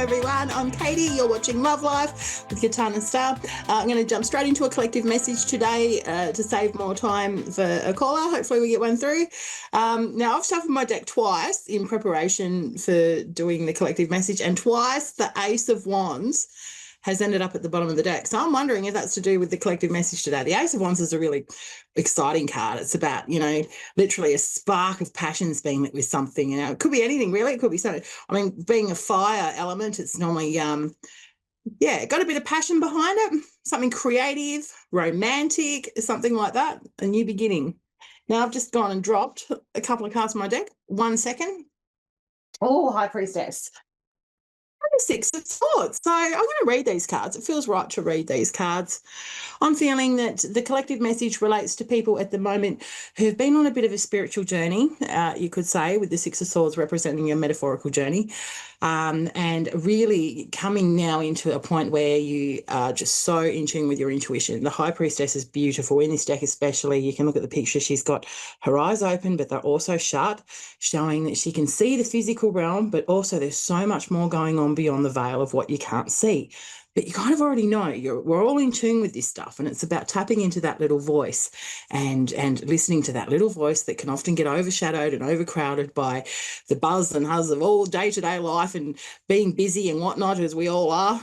everyone. I'm Katie. You're watching Love Life with Katanna Star. I'm going to jump straight into a collective message today to save more time for a caller. Hopefully we get one through. Now, I've shuffled my deck twice in preparation for doing the collective message, and twice the Ace of Wands has ended up at the bottom of the deck. So I'm wondering if that's to do with the collective message today. The Ace of Wands is a really exciting card. It's about, literally a spark of passions being lit with something. It could be anything, really. It could be something. I mean, being a fire element, it's normally, got a bit of passion behind it, something creative, romantic, something like that, a new beginning. Now, I've just gone and dropped a couple of cards from my deck. 1 second. Oh, High Priestess. The Six of Swords. So I'm going to read these cards. It feels right to read these cards. I'm feeling that the collective message relates to people at the moment who've been on a bit of a spiritual journey, you could say, with the Six of Swords representing a metaphorical journey, and really coming now into a point where you are just so in tune with your intuition. The High Priestess is beautiful. In this deck especially, you can look at the picture. She's got her eyes open, but they're also shut, showing that she can see the physical realm, but also there's so much more going on beyond the veil of what you can't see. But you kind of already know we're all in tune with this stuff, and it's about tapping into that little voice and listening to that little voice that can often get overshadowed and overcrowded by the buzz and huzz of all day-to-day life and being busy and whatnot, as we all are.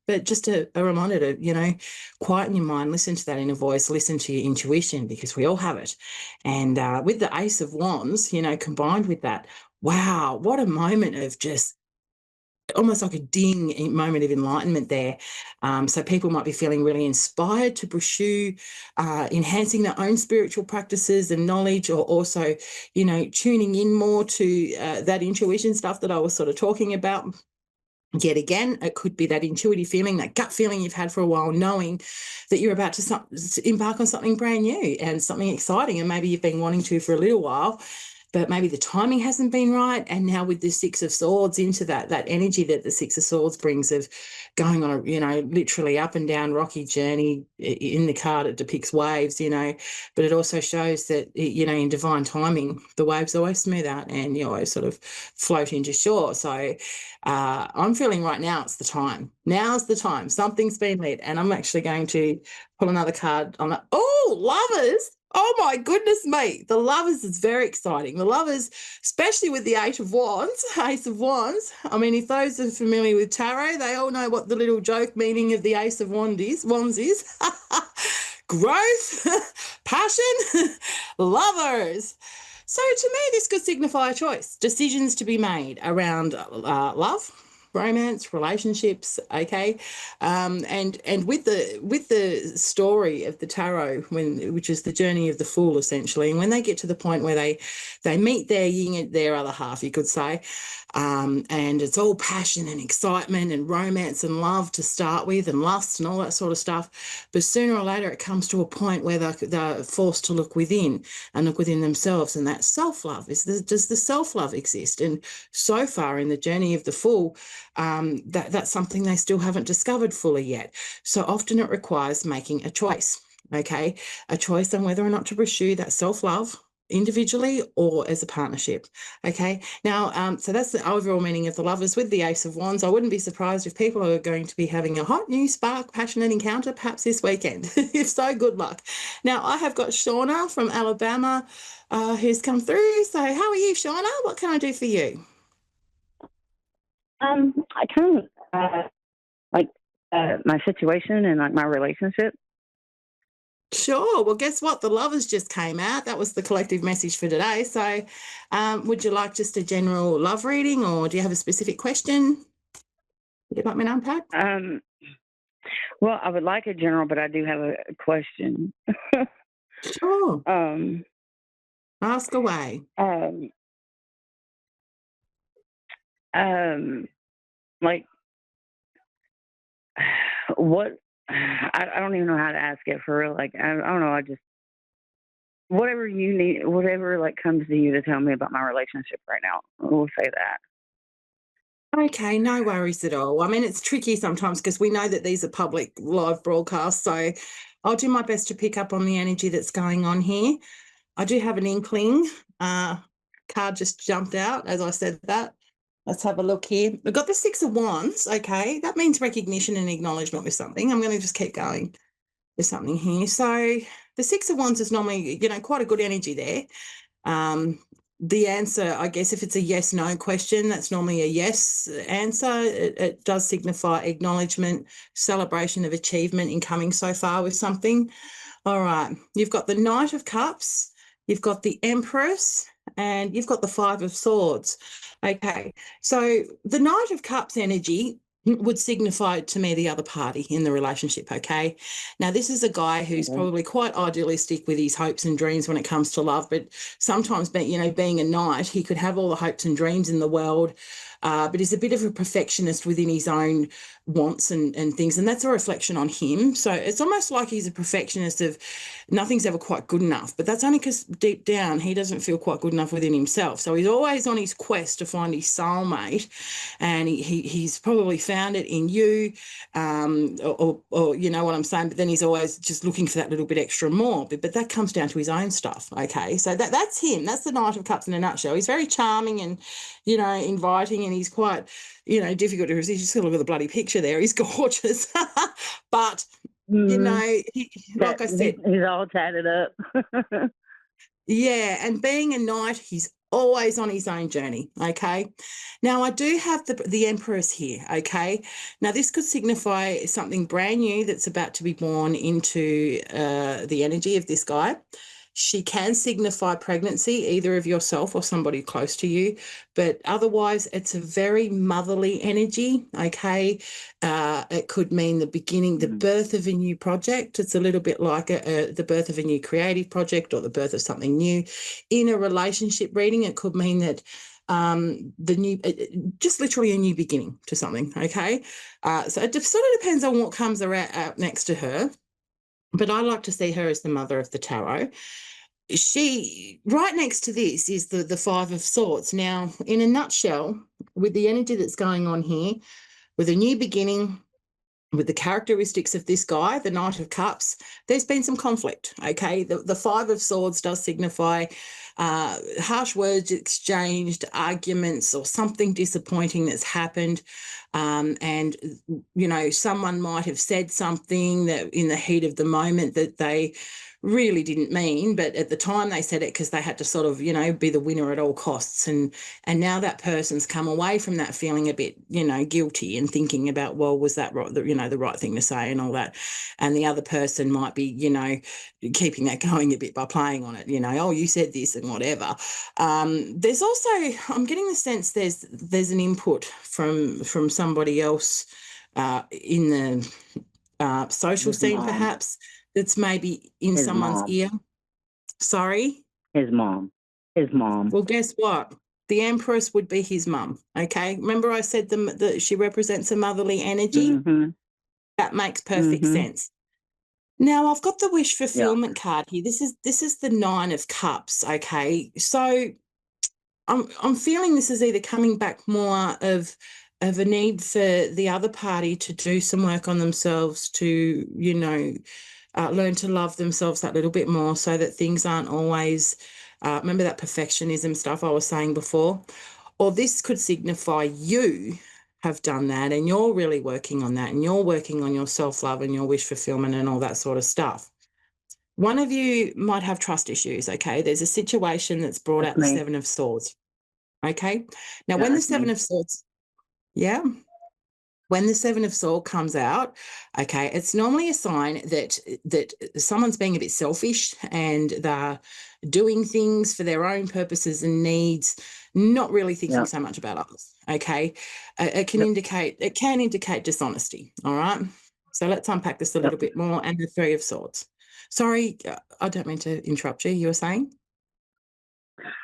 But just a reminder to, quieten your mind, listen to that inner voice, listen to your intuition, because we all have it. And with the Ace of Wands, combined with that, wow, what a moment of just almost like a ding moment of enlightenment there. So people might be feeling really inspired to pursue enhancing their own spiritual practices and knowledge, or also, tuning in more to that intuition stuff that I was sort of talking about. Yet again, it could be that intuitive feeling, that gut feeling you've had for a while, knowing that you're about to embark on something brand new and something exciting, and maybe you've been wanting to for a little while, but maybe the timing hasn't been right. And now with the Six of Swords into that energy that the Six of Swords brings of going on a, literally up and down rocky journey. In the card, it depicts waves, but it also shows that, in divine timing, the waves always smooth out and you always sort of float into shore. So I'm feeling right now it's the time. Now's the time. Something's been lit. And I'm actually going to pull another card on that. Oh, Lovers. Oh, my goodness me. The Lovers is very exciting. The Lovers, especially with the Ace of Wands. I mean, if those are familiar with tarot, they all know what the little joke meaning of the Ace of Wands is. Growth, passion, lovers. So to me, this could signify a choice, decisions to be made around love, romance, relationships, okay, and with the story of the tarot, which is the journey of the Fool essentially, and when they get to the point where they meet their yin, their other half, you could say, and it's all passion and excitement and romance and love to start with, and lust and all that sort of stuff, but sooner or later it comes to a point where they're forced to look within and look within themselves, and that self-love does the self-love exist? And so far in the journey of the Fool, that's something they still haven't discovered fully yet. So often it requires making a choice, okay? A choice on whether or not to pursue that self-love individually or as a partnership, okay? Now, so that's the overall meaning of the Lovers with the Ace of Wands. I wouldn't be surprised if people are going to be having a hot new spark, passionate encounter perhaps this weekend. If so, good luck. Now, I have got Shauna from Alabama who's come through. So how are you, Shauna? What can I do for you? I kind of like my situation and like my relationship. Sure. Well, guess what? The Lovers just came out. That was the collective message for today. So would you like just a general love reading, or do you have a specific question you'd like me to unpack? Well, I would like a general, but I do have a question. Sure. Ask away. Like what? I don't even know how to ask it for real. Like I don't know. I just whatever you need, whatever like comes to you to tell me about my relationship right now. We'll say that. Okay, no worries at all. I mean, it's tricky sometimes because we know that these are public live broadcasts, so I'll do my best to pick up on the energy that's going on here. I do have an inkling. Card just jumped out as I said that. Let's have a look here. We've got the Six of Wands. Okay, that means recognition and acknowledgement with something. I'm going to just keep going with something here. So the Six of Wands is normally, quite a good energy there. The answer, I guess, if it's a yes, no question, that's normally a yes answer. It does signify acknowledgement, celebration of achievement in coming so far with something. All right. You've got the Knight of Cups, you've got the Empress, and you've got the Five of Swords. Okay. So the Knight of Cups energy would signify to me the other party in the relationship, okay? Now, this is a guy who's probably quite idealistic with his hopes and dreams when it comes to love, but sometimes, being a knight, he could have all the hopes and dreams in the world, but he's a bit of a perfectionist within his own wants and things, and that's a reflection on him. So it's almost like he's a perfectionist of nothing's ever quite good enough, but that's only because deep down he doesn't feel quite good enough within himself. So he's always on his quest to find his soulmate, and he's probably found it in you, or you know what I'm saying, but then he's always just looking for that little bit extra more, but that comes down to his own stuff. Okay, so that's him. That's the Knight of Cups in a nutshell. He's very charming and inviting, and he's quite difficult to resist. Just look at the bloody picture there. He's gorgeous. But like I said, he's all tatted up. yeah, and being a knight, he's always on his own journey, okay? Now, I do have the Empress here, okay? Now, this could signify something brand new that's about to be born into the energy of this guy. She can signify pregnancy, either of yourself or somebody close to you, but otherwise it's a very motherly energy, okay? It could mean the beginning, the birth of a new project. It's a little bit like the birth of a new creative project or the birth of something new. In a relationship reading, it could mean that just literally a new beginning to something, okay? So it sort of depends on what comes out next to her, but I like to see her as the mother of the tarot. She, right next to this is the Five of Swords. Now, in a nutshell, with the energy that's going on here, with a new beginning, with the characteristics of this guy, the Knight of Cups, there's been some conflict, okay? The Five of Swords does signify harsh words exchanged, arguments, or something disappointing that's happened. And, someone might have said something that in the heat of the moment that they really didn't mean, but at the time they said it because they had to sort of, be the winner at all costs. And now that person's come away from that feeling a bit, guilty and thinking about, well, was that right, the right thing to say and all that. And the other person might be, keeping that going a bit by playing on it, oh, you said this and whatever. There's also, I'm getting the sense there's an input from somebody else in the social scene, perhaps, that's maybe in His someone's mom. ear. Sorry? His mom. Well, guess what? The Empress would be his mum, okay? Remember I said that she represents a motherly energy? Mm-hmm. That makes perfect sense. Now, I've got the wish fulfillment card here. This is the Nine of Cups, okay? So I'm feeling this is either coming back more of a need for the other party to do some work on themselves to, learn to love themselves that little bit more so that things aren't always, remember that perfectionism stuff I was saying before? Or this could signify you have done that and you're really working on that and you're working on your self-love and your wish fulfillment and all that sort of stuff. One of you might have trust issues, okay? There's a situation that's brought out the Seven of Swords, okay? Now, when the Seven of Swords, yeah, when the Seven of Swords comes out, okay, it's normally a sign that someone's being a bit selfish and they're doing things for their own purposes and needs, not really thinking so much about others, okay? It can indicate dishonesty, all right? So let's unpack this a little bit more. And the Three of Swords. Sorry, I don't mean to interrupt you. You were saying?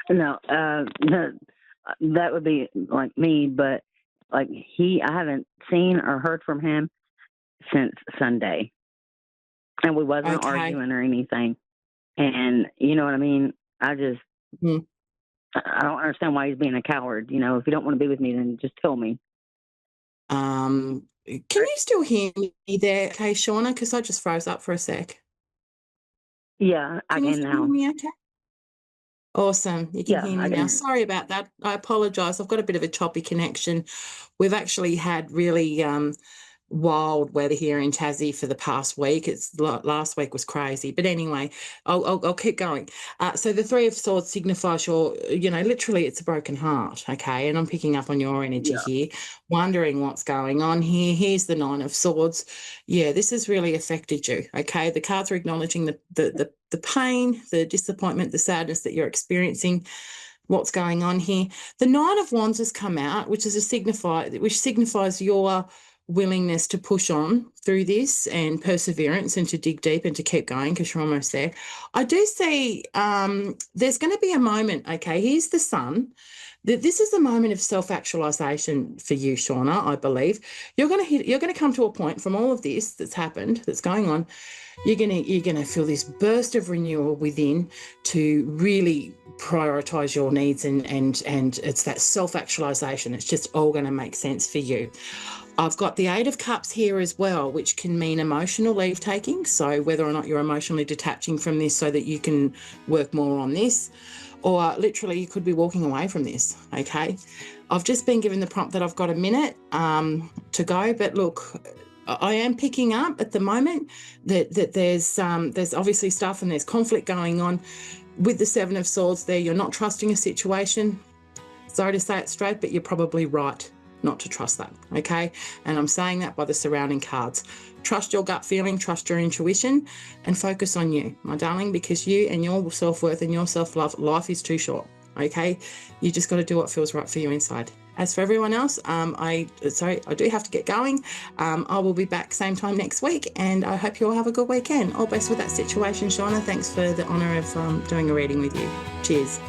No, that would be like me, but like I haven't seen or heard from him since Sunday, and we wasn't arguing or anything. And you know what I mean? I just, I don't understand why he's being a coward. If you don't want to be with me, then just tell me. Can you still hear me there, okay, Shauna? Because I just froze up for a sec. Yeah, I can now. Hear me okay? Awesome. You can Yeah, hear I me now. can. Sorry about that. I apologise. I've got a bit of a choppy connection. We've actually had really wild weather here in Tassie for the past week. Last week was crazy, but anyway, I'll keep going. So the Three of Swords signifies literally it's a broken heart. Okay, and I'm picking up on your energy Yeah. here, wondering what's going on here. Here's the Nine of Swords. Yeah, this has really affected you. Okay, the cards are acknowledging the pain, the disappointment, the sadness that you're experiencing. What's going on here? The Nine of Wands has come out, which signifies your willingness to push on through this and perseverance and to dig deep and to keep going because you're almost there. I do see there's going to be a moment. Okay, here's the Sun. This is a moment of self-actualization for you, Shauna. I believe you're going to come to a point from all of this that's happened, that's going on. You're gonna feel this burst of renewal within to really prioritize your needs and it's that self-actualization. It's just all going to make sense for you. I've got the Eight of Cups here as well, which can mean emotional leave taking. So whether or not you're emotionally detaching from this so that you can work more on this, or literally you could be walking away from this. Okay. I've just been given the prompt that I've got a minute to go, but look, I am picking up at the moment that there's obviously stuff and there's conflict going on with the Seven of Swords there. You're not trusting a situation. Sorry to say it straight, but you're probably right not to trust that, okay? And I'm saying that by the surrounding cards. Trust your gut feeling, trust your intuition, and focus on you, my darling, because you and your self-worth and your self-love, life is too short, okay? You just got to do what feels right for you inside. As for everyone else, I do have to get going. I will be back same time next week, and I hope you all have a good weekend. All best with that situation, Shauna. Thanks for the honour of doing a reading with you. Cheers.